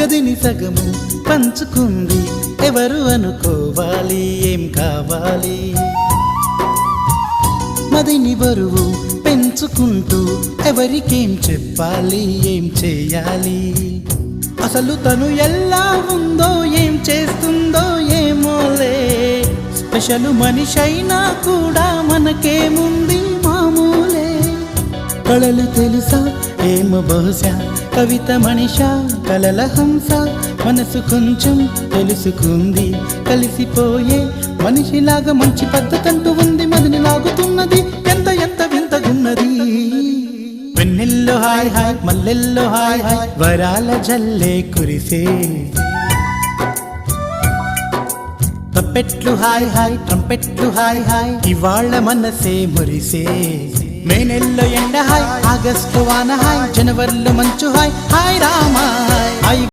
గదిని సగము పంచుకుంది ఎవరు అనుకోవాలి ఏం కావాలి మదిని బరువు పెంచుకుంటూ ఎవరికేం చెప్పాలి ఏం చేయాలి అసలు తను ఎలా ఉందో ఏం చేస్తుందో ఏమోలే స్పెషల్ మనిషైనా కూడా మనకేముంది మామూలే కళలు తెలుసా ఏమో బహుశా కవిత మనిషా కలల హంస మనసు కొంచెం తెలుసుకుంది కలిసిపోయే మనిషిలాగా మంచి పద్ధతంటూ ఉంది మదిని లాగుతున్నది ఎంత ఎంత వింతగున్నది వెన్నెల్లో హాయ్ హాయ్ మల్లెల్లో హాయ్ హాయ్ వరాల జల్లే కురిసే తప్పెట్లు హాయ్ హాయ్ ట్రంపెట్లు హాయ్ హాయ్ ఇవాళ మనసే మురిసే మే నెలలో ఎండ హాయ్ ఆగస్టు వాన హాయ్ జనవరిలో మంచు హాయ్ హాయ్ రామ హాయ్